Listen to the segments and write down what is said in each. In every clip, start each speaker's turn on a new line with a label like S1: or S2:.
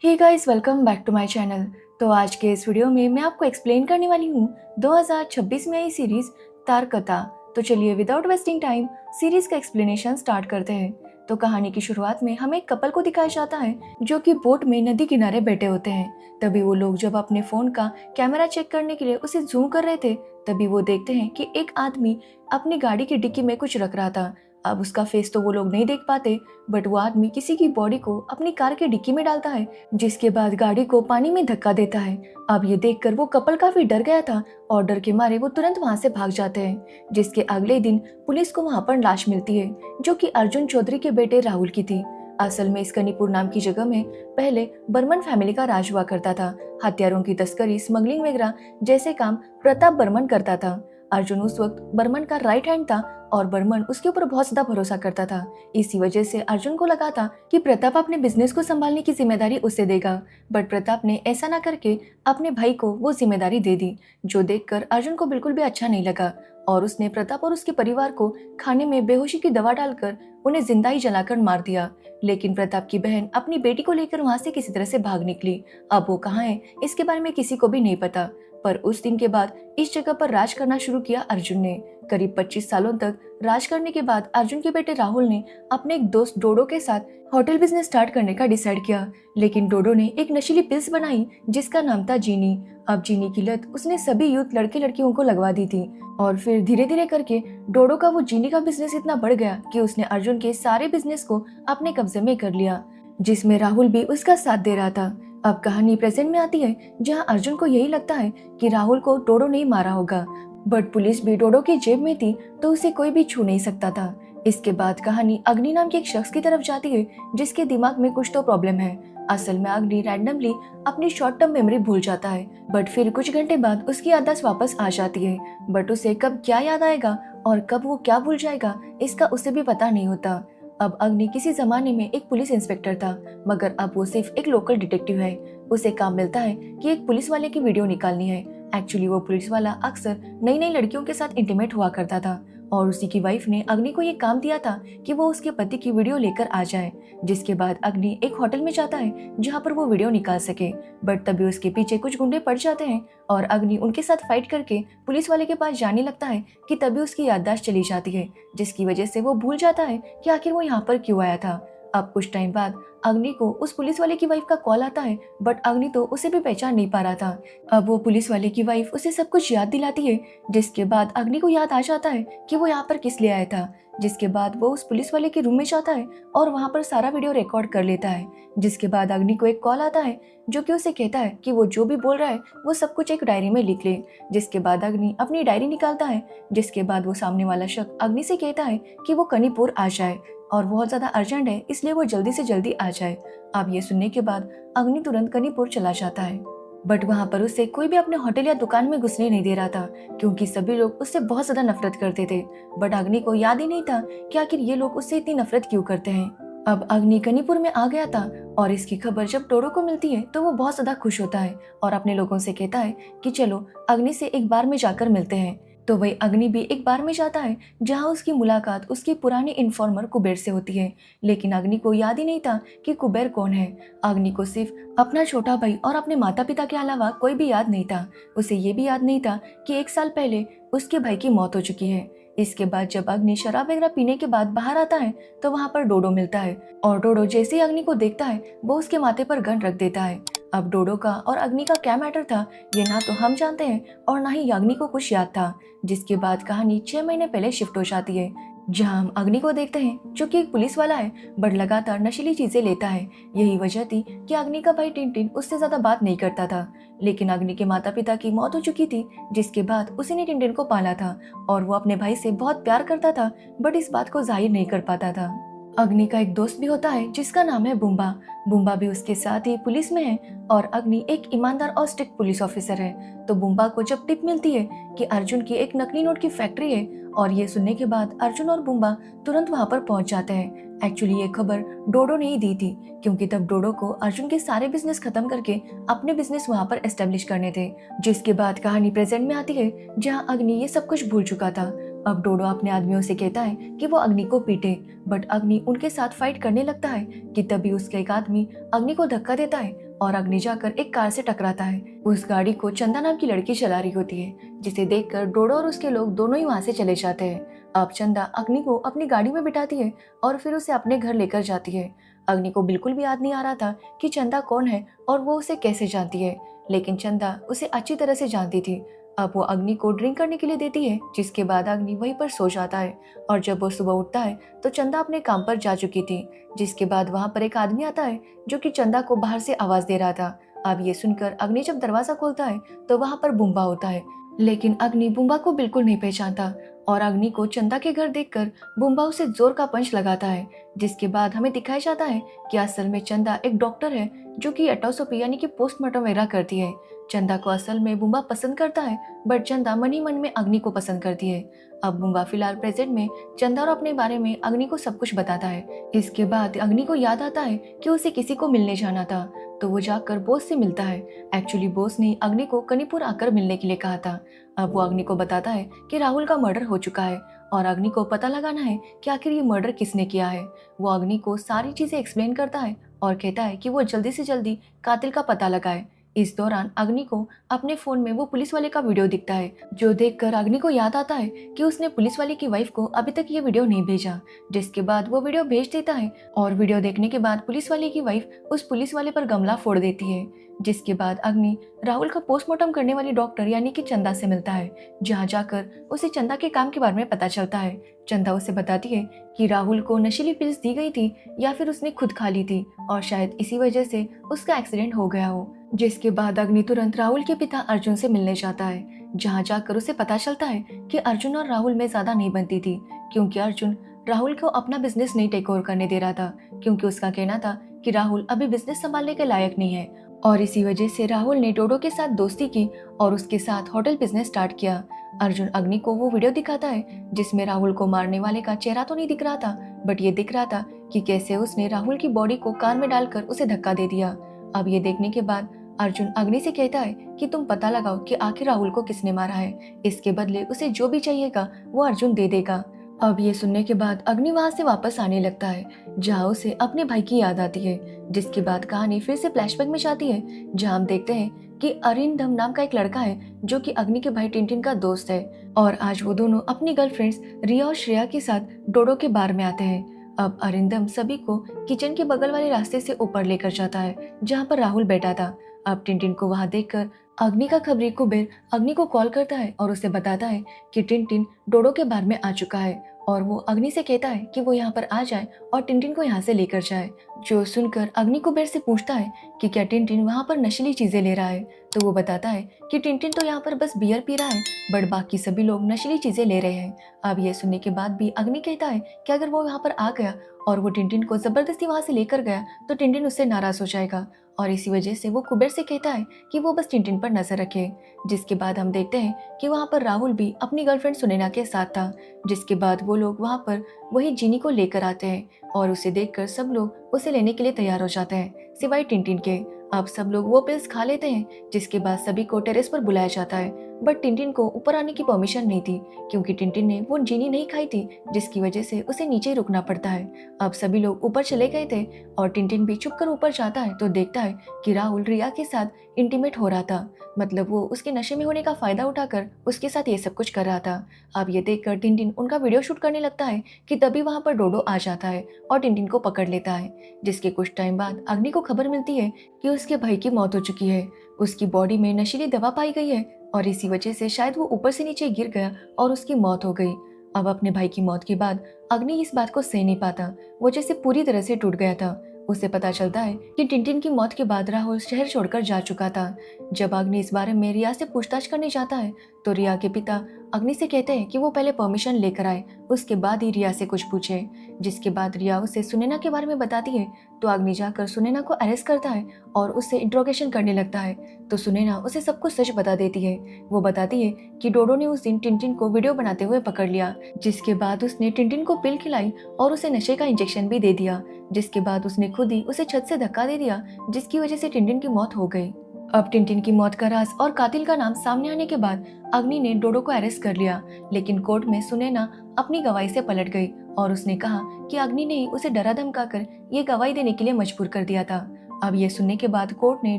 S1: Hey guys, welcome back to my channel. तो आज के इस वीडियो में मैं आपको एक्सप्लेन करने वाली हूँ 2026 में आई सीरीज तारकता। तो चलिए विदाउट वेस्टिंग टाइम सीरीज का एक्सप्लेनेशन स्टार्ट करते हैं। तो कहानी की शुरुआत में हमें एक कपल को दिखाया जाता है जो कि बोट में नदी किनारे बैठे होते हैं। तभी वो लोग जब अपने फोन का कैमरा चेक करने के लिए उसे जूम कर रहे थे, तभी वो देखते हैं कि एक आदमी अपनी गाड़ी की डिक्की में कुछ रख रहा था। अब उसका फेस तो वो लोग नहीं देख पाते, बट वो आदमी किसी की बॉडी को अपनी कार की डिक्की में डालता है, जिसके बाद गाड़ी को पानी में धक्का देता है। अब ये देखकर वो कपल काफी डर गया था और डर के मारे वो तुरंत वहां से भाग जाते हैं। जिसके अगले दिन पुलिस को वहां पर लाश मिलती है, जो कि अर्जुन चौधरी के बेटे राहुल की थी। असल में इस कनीपुर नाम की जगह में पहले बर्मन फैमिली का राज हुआ करता था। हथियारों की तस्करी, स्मगलिंग वगैरह जैसे काम प्रताप बर्मन करता था। अर्जुन उस वक्त बर्मन का राइट हैंड था और बर्मन उसके ऊपर बहुत ज्यादा भरोसा करता था। इसी वजह से अर्जुन को लगा था कि प्रताप अपने बिजनेस को संभालने की जिम्मेदारी उसे देगा, बट प्रताप ने ऐसा ना करके अपने भाई को वो जिम्मेदारी दे दी, जो देखकर अर्जुन को बिल्कुल भी अच्छा नहीं लगा और उसने प्रताप और उसके परिवार को खाने में बेहोशी की दवा डालकर उन्हें जिंदा ही जलाकर मार दिया। लेकिन प्रताप की बहन अपनी बेटी को लेकर वहां से किसी तरह से भाग निकली। अब वो कहाँ है इसके बारे में किसी को भी नहीं पता, पर उस दिन के बाद इस जगह पर राज करना शुरू किया अर्जुन ने। करीब 25 सालों तक राज करने के बाद अर्जुन के बेटे राहुल ने अपने एक दोस्त डोडो के साथ होटल बिजनेस स्टार्ट करने का डिसाइड किया। लेकिन डोडो ने एक नशीली पिल्स बनाई जिसका नाम था जीनी। अब जीनी की लत उसने सभी यूथ लड़के लड़कियों को लगवा दी थी और फिर धीरे धीरे करके डोडो का वो जीनी का बिजनेस इतना बढ़ गया कि उसने अर्जुन के सारे बिजनेस को अपने कब्जे में कर लिया, जिसमें राहुल भी उसका साथ दे रहा था। अब कहानी प्रेजेंट में आती है, जहां अर्जुन को यही लगता है कि राहुल को डोडो नहीं मारा होगा, बट पुलिस भी डोडो की जेब में थी तो उसे कोई भी छू नहीं सकता था। इसके बाद कहानी अग्नि नाम के एक शख्स की तरफ जाती है जिसके दिमाग में कुछ तो प्रॉब्लम है। असल में अग्नि रैंडमली अपनी शॉर्ट टर्म मेमोरी भूल जाता है, बट फिर कुछ घंटे बाद उसकी याददाश्त वापस आ जाती है। बट उसे कब क्या याद आएगा और कब वो क्या भूल जाएगा इसका उसे भी पता नहीं होता। अब अग्नि किसी जमाने में एक पुलिस इंस्पेक्टर था, मगर अब वो सिर्फ एक लोकल डिटेक्टिव है। उसे काम मिलता है कि एक पुलिस वाले की वीडियो निकालनी है। एक्चुअली वो पुलिस वाला अक्सर नई नई लड़कियों के साथ इंटीमेट हुआ करता था और उसी की वाइफ ने अग्नि को ये काम दिया था कि वो उसके पति की वीडियो लेकर आ जाए। जिसके बाद अग्नि एक होटल में जाता है जहाँ पर वो वीडियो निकाल सके, बट तभी उसके पीछे कुछ गुंडे पड़ जाते हैं और अग्नि उनके साथ फाइट करके पुलिस वाले के पास जाने लगता है कि तभी उसकी याददाश्त चली जाती है, जिसकी वजह से वो भूल जाता है कि आखिर वो यहाँ पर क्यों आया था। अब कुछ टाइम बाद अग्नि को उस पुलिस वाले की वाइफ का कॉल आता है, बट अग्नि तो उसे भी पहचान नहीं पा रहा था। अब वो पुलिस वाले की वाइफ उसे सब कुछ याद दिलाती है, जिसके बाद अग्नि को याद आ जाता है कि वो यहाँ पर किस लिए आया था। जिसके बाद वो उस पुलिस वाले के रूम में जाता है और वहाँ पर सारा वीडियो रिकॉर्ड कर लेता है। जिसके बाद अग्नि को एक कॉल आता है जो कि उसे कहता है कि वो जो भी बोल रहा है वो सब कुछ एक डायरी में लिख ले। जिसके बाद अग्नि अपनी डायरी निकालता है। जिसके बाद वो सामने वाला शख्स अग्नि से कहता है कि वो कनीपुर आ जाए और बहुत ज्यादा अर्जेंट है, इसलिए वो जल्दी से जल्दी आ जाए। अब ये सुनने के बाद अग्नि तुरंत कनीपुर चला जाता है, बट वहाँ पर उसे कोई भी अपने होटल या दुकान में घुसने नहीं दे रहा था, क्योंकि सभी लोग उससे बहुत ज्यादा नफरत करते थे। बट अग्नि को याद ही नहीं था कि आखिर ये लोग उससे इतनी नफरत क्यों करते हैं। अब अग्नि कनीपुर में आ गया था और इसकी खबर जब डोडो को मिलती है तो वो बहुत ज्यादा खुश होता है और अपने लोगों से कहता है कि चलो अग्नि से एक बार में जाकर मिलते हैं। तो वही अग्नि भी एक बार में जाता है जहाँ उसकी मुलाकात उसके पुराने इन्फॉर्मर कुबेर से होती है। लेकिन अग्नि को याद ही नहीं था कि कुबेर कौन है। अग्नि को सिर्फ अपना छोटा भाई और अपने माता पिता के अलावा कोई भी याद नहीं था। उसे ये भी याद नहीं था कि 1 साल पहले उसके भाई की मौत हो चुकी है। इसके बाद जब अग्नि शराब वगैरह पीने के बाद बाहर आता है तो वहाँ पर डोडो मिलता है और डोडो जैसे ही अग्नि को देखता है वो उसके माथे पर गन रख देता है। अब डोडो का और अग्नि का क्या मैटर था ये ना तो हम जानते हैं और ना ही अग्नि को कुछ याद था। जिसके बाद कहानी 6 महीने पहले शिफ्ट हो जाती है, जहां हम अग्नि को देखते हैं जो कि एक पुलिस वाला है बट लगातार नशीली चीजें लेता है। यही वजह थी कि अग्नि का भाई टिनटिन उससे ज्यादा बात नहीं करता था। लेकिन अग्नि के माता पिता की मौत हो चुकी थी, जिसके बाद उसी ने टिनटिन को पाला था और वो अपने भाई से बहुत प्यार करता था, बट इस बात को जाहिर नहीं कर पाता था। अग्नि का एक दोस्त भी होता है जिसका नाम है बुम्बा। बुम्बा भी उसके साथ ही पुलिस में है और अग्नि एक ईमानदार और स्ट्रिक्ट पुलिस ऑफिसर है। तो बुम्बा को जब टिप मिलती है कि अर्जुन की एक नकली नोट की फैक्ट्री है, और ये सुनने के बाद अर्जुन और बुम्बा तुरंत वहां पर पहुंच जाते हैं। एक्चुअली ये खबर डोडो ने ही दी थी, क्योंकि तब डोडो को अर्जुन के सारे बिजनेस खत्म करके अपने बिजनेस वहां पर एस्टेब्लिश करने थे। जिसके बाद कहानी प्रेजेंट में आती है, जहां अग्नि ये सब कुछ भूल चुका था। अब डोडो अपने आदमियों से कहता है कि वो अग्नि को पीटे, बट अग्नि उनके साथ फाइट करने लगता है कि तभी उसका एक आदमी अग्नि को धक्का देता है और अग्नि जाकर एक कार से टकराता है। उस गाड़ी को चंदा नाम की लड़की चला रही होती है, जिसे देखकर डोडो और उसके लोग दोनों ही वहाँ से चले जाते हैं। अब चंदा अग्नि को अपनी गाड़ी में बिठाती है और फिर उसे अपने घर लेकर जाती है। अग्नि को बिल्कुल भी याद नहीं आ रहा था कि चंदा कौन है और वो उसे कैसे जानती है, लेकिन चंदा उसे अच्छी तरह से जानती थी। अब वो अग्नि को ड्रिंक करने के लिए देती है, जिसके बाद अग्नि वहीं पर सो जाता है। और जब वो सुबह उठता है तो चंदा अपने काम पर जा चुकी थी। जिसके बाद वहां पर एक आदमी आता है जो कि चंदा को बाहर से आवाज दे रहा था। अब ये सुनकर अग्नि जब दरवाजा खोलता है तो वहां पर बुम्बा होता है, लेकिन अग्नि बुम्बा को बिल्कुल नहीं पहचानता और अग्नि को चंदा के घर देखकर बुम्बा उसे जोर का पंच लगाता है। जिसके बाद हमें दिखाया जाता है कि असल में चंदा एक डॉक्टर है जो कि ऑटोप्सी यानी कि पोस्टमार्टम वगैरह करती है। चंदा को असल में बुम्बा पसंद करता है, बट चंदा मन ही मन में अग्नि को पसंद करती है। अब बुम्बा फिलहाल प्रेजेंट में चंदा और अपने बारे में अग्नि को सब कुछ बताता है। इसके बाद अग्नि को याद आता है कि उसे किसी को मिलने जाना था, तो वो जाकर बॉस से मिलता है। एक्चुअली बॉस ने अग्नि को कनीपुर आकर मिलने के लिए कहा था। अब वो अग्नि को बताता है कि राहुल का मर्डर हो चुका है और अग्नि को पता लगाना है कि आखिर ये मर्डर किसने किया है। वो अग्नि को सारी चीजें एक्सप्लेन करता है और कहता है कि वो जल्दी से जल्दी कातिल का पता लगाए। इस दौरान अग्नि को अपने फोन में वो पुलिस वाले का वीडियो दिखता है, जो देखकर अग्नि को याद आता है कि उसने पुलिस वाले की वाइफ को अभी तक ये वीडियो नहीं भेजा। जिसके बाद वो वीडियो भेज देता है और वीडियो देखने के बाद पुलिस वाले की वाइफ उस पुलिस वाले पर गमला फोड़ देती है। जिसके बाद अग्नि राहुल का पोस्टमार्टम करने वाली डॉक्टर यानी कि चंदा से मिलता है, जहाँ जाकर उसे चंदा के काम के बारे में पता चलता है। चंदा उसे बताती है कि राहुल को नशीली पिल्स दी गई थी या फिर उसने खुद खा ली थी और शायद इसी वजह से उसका एक्सीडेंट हो गया हो। जिसके बाद अग्नि तुरंत राहुल के पिता अर्जुन से मिलने जाता है, जहाँ जाकर उसे पता चलता है कि अर्जुन और राहुल में ज्यादा नहीं बनती थी, क्योंकि अर्जुन राहुल को अपना बिजनेस नहीं टेक ओवर करने दे रहा था, क्योंकि उसका कहना था कि राहुल अभी बिजनेस संभालने के लायक नहीं है। और इसी वजह से राहुल ने डोडो के साथ दोस्ती की और उसके साथ होटल बिजनेस स्टार्ट किया। अर्जुन अग्नि को वो वीडियो दिखाता है जिसमें राहुल को मारने वाले का चेहरा तो नहीं दिख रहा था, बट ये दिख रहा था कि कैसे उसने राहुल की बॉडी को कार में डालकर उसे धक्का दे दिया। अब ये देखने के बाद अर्जुन अग्नि से कहता है कि तुम पता लगाओ कि आखिर राहुल को किसने मारा है, इसके बदले उसे जो भी चाहिएगा वो अर्जुन दे देगा। अब ये सुनने के बाद अग्नि वहां से वापस आने लगता है, जहाँ उसे अपने भाई की याद आती है। जिसके बाद कहानी फिर से फ्लैशबैक में जाती है, जहाँ हम देखते हैं कि अरिंदम नाम का एक लड़का है जो कि अग्नि के भाई टिनटिन का दोस्त है, और आज वो दोनों अपनी गर्लफ्रेंड्स रिया और श्रेया के साथ डोडो के बार में आते हैं। अब अरिंदम सभी को किचन के बगल वाले रास्ते से ऊपर लेकर जाता है, जहाँ पर राहुल बैठा था। अब टिनटिन को वहां देखकर अग्नि का खबरी कुबेर अग्नि को कॉल करता है और उसे बताता है कि टिनटिन डोडो के बार में आ चुका है, और वो अग्नि से कहता है कि वो यहाँ पर आ जाए और टिनटिन को यहाँ से लेकर जाए। जो सुनकर अग्नि कुबेर से पूछता है कि क्या टिनटिन वहाँ पर नशीली चीजें ले रहा है, तो वो बताता है कि टिनटिन तो यहाँ पर बस बियर पी रहा है, बट बाकी सभी लोग नशीली चीजें ले रहे हैं। अब ये सुनने के बाद भी अग्नि कहता है कि अगर वो यहाँ पर आ गया और वो टिनटिन को जबरदस्ती वहाँ से लेकर गया तो टिनटिन उससे नाराज हो जाएगा, और इसी वजह से वो कुबेर से कहता है कि वो बस टिनटिन पर नजर रखे। जिसके बाद हम देखते हैं कि वहाँ पर राहुल भी अपनी गर्लफ्रेंड सुनैना के साथ था। जिसके बाद वो लोग वहाँ पर वही जीनी को लेकर आते हैं और उसे देखकर सब लोग उसे लेने के लिए तैयार हो जाते हैं, सिवाय टिनटिन के। अब सब लोग वो पिल्स खा लेते हैं, जिसके बाद सभी को टेरेस पर बुलाया जाता है, बट टिनटिन को ऊपर आने की परमिशन नहीं थी, क्योंकि टिनटिन ने वो जीनी नहीं खाई थी, जिसकी वजह से उसे नीचे ही रुकना पड़ता है। अब सभी लोग ऊपर चले गए थे और टिनटिन भी चुपकर ऊपर जाता है तो देखता है कि राहुल रिया के साथ इंटीमेट हो रहा था, मतलब वो उसके नशे में होने का फायदा उठाकर उसके साथ ये सब कुछ कर रहा था। अब ये देखकर टिनटिन उनका वीडियो शूट करने लगता है कि तभी वहां पर डोडो आ जाता है और टिनटिन को पकड़ लेता है। जिसके कुछ टाइम बाद अग्नि को खबर मिलती है कि उसके भाई की मौत हो चुकी है, उसकी बॉडी में नशीली दवा पाई गई है और इसी वजह से शायद वो ऊपर से नीचे गिर गया और उसकी मौत हो गई। अब अपने भाई की मौत के बाद अग्नि इस बात को सह नहीं पाता, वो जैसे पूरी तरह से टूट गया था। उसे पता चलता है कि टिनटिन की मौत के बाद राहुल शहर छोड़कर जा चुका था। जब अग्नि इस बारे में रिया से पूछताछ करने जाता है तो रिया के पिता अग्नि से कहते हैं कि वो पहले परमिशन लेकर आए, उसके बाद ही रिया से कुछ पूछे। जिसके बाद रिया उसे सुनैना के बारे में बताती है तो अग्नि जाकर सुनैना को अरेस्ट करता है और उससे इंट्रोगेशन करने लगता है। तो सुनैना उसे सब कुछ सच बता देती है। वो बताती है कि डोडो ने उस दिन टिनटिन को वीडियो बनाते हुए पकड़ लिया, जिसके बाद उसने टिनटिन को पिल खिलाई और उसे नशे का इंजेक्शन भी दे दिया। जिसके बाद उसने खुद ही उसे छत से धक्का दे दिया, जिसकी वजह से टिनटिन की मौत हो गई। अब टिनटिन की मौत का राज और कातिल का नाम सामने आने के बाद अग्नि ने डोडो को अरेस्ट कर लिया, लेकिन कोर्ट में सुनैना अपनी गवाही से पलट गई और उसने कहा कि अग्नि ने ही उसे डरा धमका कर ये गवाही देने के लिए मजबूर कर दिया था। अब ये सुनने के बाद कोर्ट ने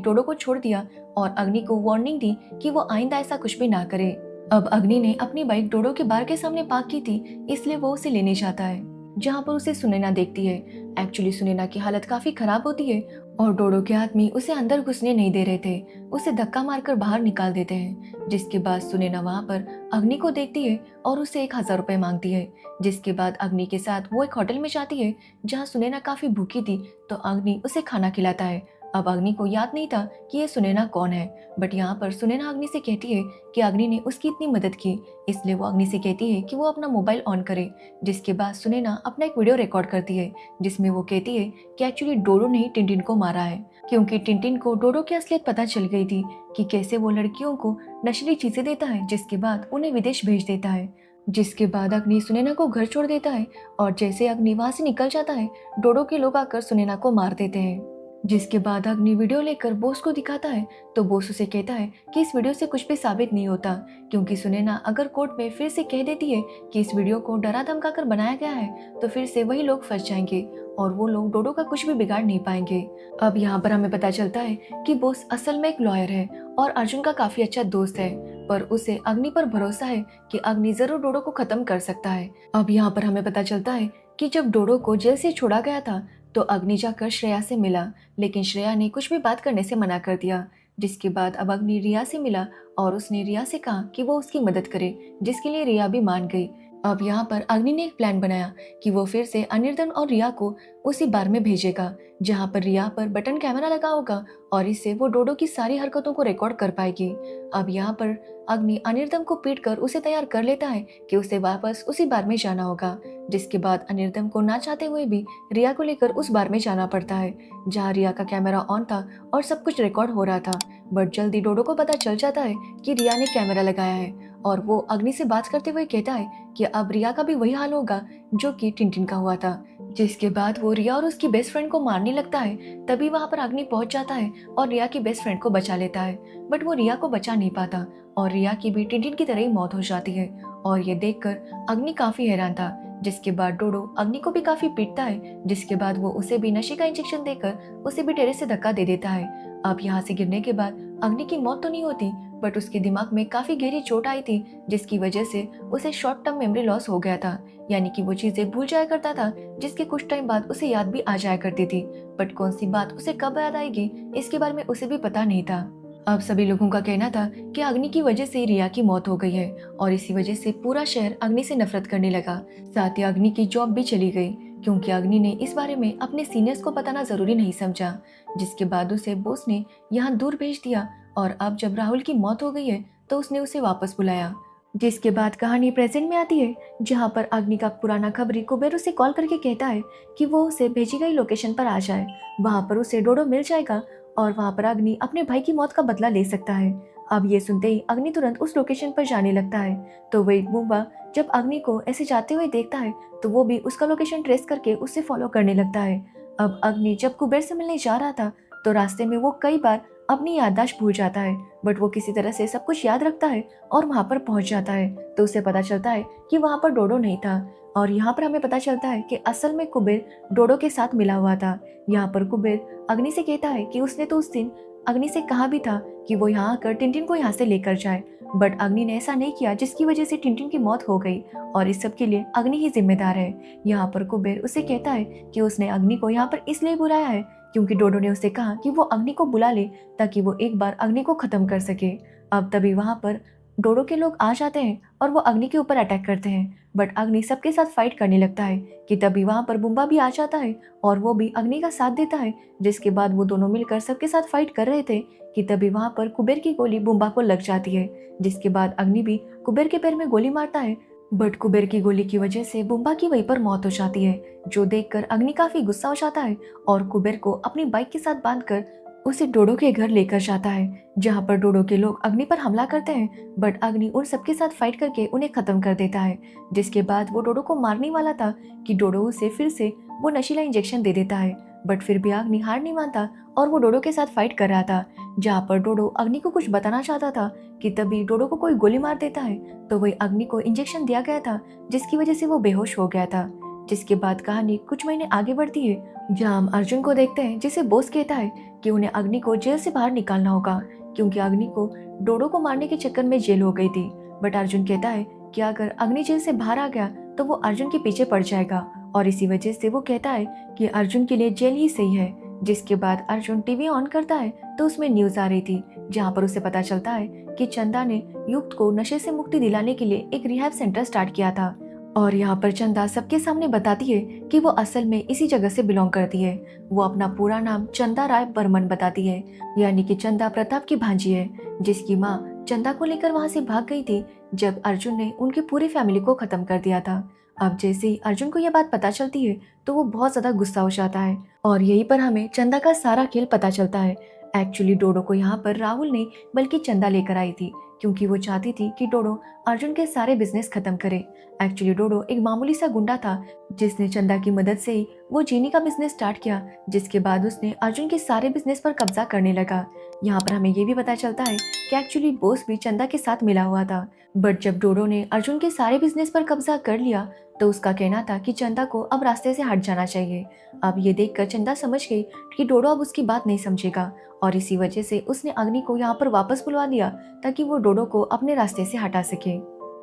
S1: डोडो को छोड़ दिया और अग्नि को वार्निंग दी कि वो आइंदा ऐसा कुछ भी ना करे। अब अग्नि ने अपनी बाइक डोडो के बार के सामने पार्क की थी, इसलिए वो उसे लेने जाता है, जहाँ पर उसे सुनैना देखती है। एक्चुअली सुनैना की हालत काफी खराब होती है और डोडो के आदमी उसे अंदर घुसने नहीं दे रहे थे, उसे धक्का मारकर बाहर निकाल देते हैं। जिसके बाद सुनैना वहाँ पर अग्नि को देखती है और उसे 1000 रुपए मांगती है। जिसके बाद अग्नि के साथ वो एक होटल में जाती है, जहाँ सुनैना काफी भूखी थी, तो अग्नि उसे खाना खिलाता है। अब अग्नि को याद नहीं था कि ये सुनैना कौन है, बट यहाँ पर सुनैना अग्नि से कहती है कि अग्नि ने उसकी इतनी मदद की, इसलिए वो अग्नि से कहती है कि वो अपना मोबाइल ऑन करे। जिसके बाद सुनैना अपना एक वीडियो रिकॉर्ड करती है, जिसमें वो कहती है कि एक्चुअली डोडो ने टिंटिन को मारा है, क्योंकि टिंटिन को डोडो की असलियत पता चल गई थी कि कैसे वो लड़कियों को नशीली चीजें देता है, जिसके बाद उन्हें विदेश भेज देता है। जिसके बाद अग्नि सुनैना को घर छोड़ देता है और जैसे अग्नि वहां से निकल जाता है, डोडो के लोग आकर सुनैना को मार देते हैं। जिसके बाद अग्नि वीडियो लेकर बॉस को दिखाता है, तो बॉस उसे कहता है कि इस वीडियो से कुछ भी साबित नहीं होता, क्योंकि सुनैना अगर कोर्ट में फिर से कह देती है कि इस वीडियो को डरा धमका कर बनाया गया है, तो फिर से वही लोग फंस जाएंगे और वो लोग डोडो का कुछ भी बिगाड़ नहीं पाएंगे। अब यहाँ पर हमें पता चलता है कि बॉस असल में एक लॉयर है और अर्जुन का काफी अच्छा दोस्त है, पर उसे अग्नि पर भरोसा है कि अग्नि जरूर डोडो को खत्म कर सकता है। अब यहाँ पर हमें पता चलता है कि जब डोडो को जेल से छोड़ा गया था, तो अग्नि जाकर श्रेया से मिला, लेकिन श्रेया ने कुछ भी बात करने से मना कर दिया। जिसके बाद अब अग्नि रिया से मिला और उसने रिया से कहा कि वो उसकी मदद करे, जिसके लिए रिया भी मान गई। अब यहाँ पर अग्नि ने एक प्लान बनाया कि वो फिर से अनिर्धन और रिया को उसी बार में भेजेगा, जहाँ पर रिया पर बटन कैमरा लगा होगा और इससे वो डोडो की सारी हरकतों को रिकॉर्ड कर पाएगी। अब यहाँ पर अग्नि अनिर्धन को पीट कर उसे तैयार कर लेता है कि उसे वापस उसी बार में जाना होगा। जिसके बाद अनिर्धन को ना चाहते हुए भी रिया को लेकर उस बार में जाना पड़ता है, जहाँ रिया का कैमरा ऑन था और सब कुछ रिकॉर्ड हो रहा था। बट जल्दी डोडो को पता चल जाता है कि रिया ने कैमरा लगाया है और वो अग्नि से बात करते हुए कहता है कि अब रिया का भी वही हाल होगा जो कि टिंटिन का हुआ था। जिसके बाद वो रिया और उसकी बेस्ट फ्रेंड को मारने लगता है। तभी वहां पर अग्नि पहुंच जाता है और रिया की बेस्ट फ्रेंड को बचा लेता है, बट वो रिया को बचा नहीं पाता और रिया की भी टिंटिन की तरह ही मौत हो जाती है। और ये देखकर अग्नि काफी हैरान था। जिसके बाद डोडो अग्नि को भी काफी पीटता है, जिसके बाद वो उसे भी नशे का इंजेक्शन देकर उसे भी टेरेस से धक्का दे देता है। अब यहाँ से गिरने के बाद अग्नि की मौत तो नहीं होती, बट उसके दिमाग में काफी गहरी चोट आई थी, जिसकी वजह से उसे शॉर्ट टर्म मेमोरी लॉस हो गया था, यानी कि वो चीजें भूल जाया करता था, जिसके कुछ टाइम बाद उसे याद भी आ जाया करती थी, बट कौन सी बात उसे कब याद आएगी इसके बारे में उसे भी पता नहीं था। अब सभी लोगों का कहना था कि अग्नि की वजह से रिया की मौत हो गई है और इसी वजह से पूरा शहर अग्नि से नफरत करने लगा। साथ ही अग्नि की जॉब भी चली गई, क्योंकि अग्नि ने इस बारे में अपने सीनियर्स को बताना जरूरी नहीं समझा। जिसके बाद उसे बॉस ने यहाँ दूर भेज दिया और अब जब राहुल की मौत हो गई है तो उसने उसे वापस बुलाया। जिसके बाद कहानी प्रेजेंट में आती है, जहाँ पर अग्नि का पुराना खबरी कुबेर उसे कॉल करके कहता है कि वो उसे भेजी गई लोकेशन पर आ जाए, वहाँ पर उसे डोडो मिल जाएगा और वहाँ पर अग्नि अपने भाई की मौत का बदला ले सकता है। अब ये सुनते ही अग्नि तुरंत उस लोकेशन पर जाने लगता है। तो वही बुम्बा जब अग्नि को ऐसे जाते हुए देखता है तो वो भी उसका लोकेशन ट्रेस करके उससे फॉलो करने लगता है। अब अग्नि जब कुबेर से मिलने जा रहा था तो रास्ते में वो कई बार अपनी याददाश्त भूल जाता है, बट वो किसी तरह से सब कुछ याद रखता है और वहाँ पर पहुँच जाता है। तो उसे पता चलता है कि वहाँ पर डोडो नहीं था और यहाँ पर हमें पता चलता है कि असल में कुबेर डोडो के साथ मिला हुआ था। यहाँ पर कुबेर अग्नि से कहता है कि उसने तो उस दिन अग्नि से कहा भी था कि वो यहाँ आकर टिंटिन को यहाँ से लेकर जाए, बट अग्नि ने ऐसा नहीं किया, जिसकी वजह से टिंटिन की मौत हो गई और इस सब के लिए अग्नि ही जिम्मेदार है। यहाँ पर कुबेर उसे कहता है कि उसने अग्नि को यहाँ पर इसलिए बुलाया है क्योंकि डोडो ने उसे कहा कि वो अग्नि को बुला ले ताकि वो एक बार अग्नि को खत्म कर सके। अब तभी वहाँ पर डोडो के लोग आ जाते हैं और वो अग्नि के ऊपर अटैक करते हैं, बट अग्नि सबके साथ फाइट करने लगता है कि तभी वहाँ पर बुम्बा भी आ जाता है और वो भी अग्नि का साथ देता है। जिसके बाद वो दोनों मिलकर सबके साथ फाइट कर रहे थे कि तभी वहाँ पर कुबेर की गोली बुम्बा को लग जाती है। जिसके बाद अग्नि भी कुबेर के पैर में गोली मारता है, बट कुबेर की गोली की वजह से बुम्बा की वहीं पर मौत हो जाती है, जो देखकर अग्नि काफी गुस्सा हो जाता है और कुबेर को अपनी बाइक के साथ बांधकर उसे डोडो के घर लेकर जाता है, जहाँ पर डोडो के लोग अग्नि पर हमला करते हैं, बट अग्नि उन सबके साथ फाइट करके उन्हें खत्म कर देता है। जिसके बाद वो डोडो को मारने वाला था कि डोडो उसे फिर से वो नशीला इंजेक्शन दे देता है, बट फिर भी अग्नि हार नहीं मानता और वो डोडो के साथ फाइट कर रहा था। जहाँ पर डोडो अग्नि को कुछ बताना चाहता था कि तभी डोडो को कोई गोली मार देता है, तो वही अग्नि को इंजेक्शन दिया गया था, जिसकी वजह से वो बेहोश हो गया था। जिसके बाद कहानी कुछ महीने आगे बढ़ती है, जहाँ हम अर्जुन को देखते हैं, जिसे बॉस कहता है कि उन्हें अग्नि को जेल से बाहर निकालना होगा, क्योंकि अग्नि को डोडो को मारने के चक्कर में जेल हो गई थी। बट अर्जुन कहता है कि अगर अग्नि जेल से बाहर आ गया तो वो अर्जुन के पीछे पड़ जाएगा, और इसी वजह से वो कहता है कि अर्जुन के लिए जेल ही सही है। जिसके बाद अर्जुन टीवी ऑन करता है तो उसमें न्यूज आ रही थी, जहाँ पर उसे पता चलता है कि चंदा ने युक्त को नशे से मुक्ति दिलाने के लिए एक रिहैब सेंटर स्टार्ट किया था। और यहाँ पर चंदा सबके सामने बताती है कि वो असल में इसी जगह से बिलोंग करती है। वो अपना पूरा नाम चंदा राय बर्मन बताती है, यानी कि चंदा प्रताप की भांजी है, जिसकी माँ चंदा को लेकर वहाँ से भाग गई थी जब अर्जुन ने उनकी पूरी फैमिली को खत्म कर दिया था। अब जैसे ही अर्जुन को यह बात पता चलती है तो वो बहुत ज्यादा गुस्सा हो जाता है, और यहीं पर हमें चंदा का सारा खेल पता चलता है। एक्चुअली डोडो को यहाँ पर राहुल नहीं बल्कि चंदा लेकर आई थी, क्योंकि वो चाहती थी कि डोडो अर्जुन के सारे बिजनेस खत्म करे। एक्चुअली डोडो एक मामूली सा गुंडा था जिसने चंदा की मदद से ही वो चीनी का बिजनेस स्टार्ट किया, जिसके बाद उसने अर्जुन के सारे बिजनेस पर कब्जा करने लगा। यहाँ पर हमें ये भी पता चलता है कि एक्चुअली बॉस भी चंदा के साथ मिला हुआ था। बट जब डोडो ने अर्जुन के सारे बिजनेस पर कब्जा कर लिया तो उसका कहना था कि चंदा को अब रास्ते से हट जाना चाहिए। अब ये देखकर चंदा समझ गई कि डोडो अब उसकी बात नहीं समझेगा, और इसी वजह से उसने अग्नि को यहाँ पर वापस बुलवा दिया ताकि वो डोडो को अपने रास्ते से हटा सके,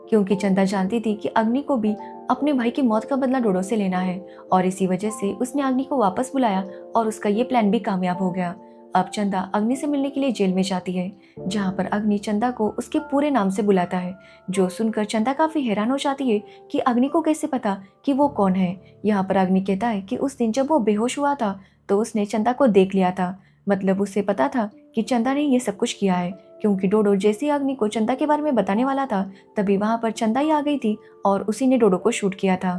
S1: क्योंकि चंदा जानती थी कि अग्नि को भी अपने भाई की मौत का बदला डोडो से लेना है। और इसी वजह से उसने अग्नि को वापस बुलाया और उसका ये प्लान भी कामयाब हो गया। अब चंदा अग्नि से मिलने के लिए जेल में जाती है, जहाँ पर अग्नि चंदा को उसके पूरे नाम से बुलाता है, जो सुनकर चंदा काफी हैरान हो जाती है कि अग्नि को कैसे पता कि वो कौन है। यहाँ पर अग्नि कहता है कि उस दिन जब वो बेहोश हुआ था तो उसने चंदा को देख लिया था, मतलब उसे पता था कि चंदा ने ये सब कुछ किया है, क्योंकि डोडो जैसे ही अग्नि को चंदा के बारे में बताने वाला था तभी वहाँ पर चंदा ही आ गई थी और उसी ने डोडो को शूट किया था।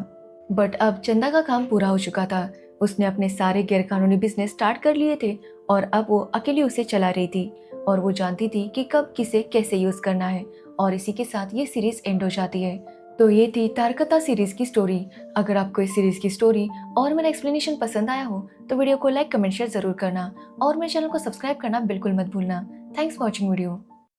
S1: बट अब चंदा का काम पूरा हो चुका था। उसने अपने सारे गैरकानूनी बिजनेस स्टार्ट कर लिए थे और अब वो अकेली उसे चला रही थी, और वो जानती थी कि कब किसे कैसे यूज करना है। और इसी के साथ ये सीरीज एंड हो जाती है। तो ये थी तारकता सीरीज की स्टोरी। अगर आपको इस सीरीज की स्टोरी और मेरा एक्सप्लेनेशन पसंद आया हो तो वीडियो को लाइक कमेंट शेयर जरूर करना, और मेरे चैनल को सब्सक्राइब करना बिल्कुल मत भूलना। Thanks for watching video.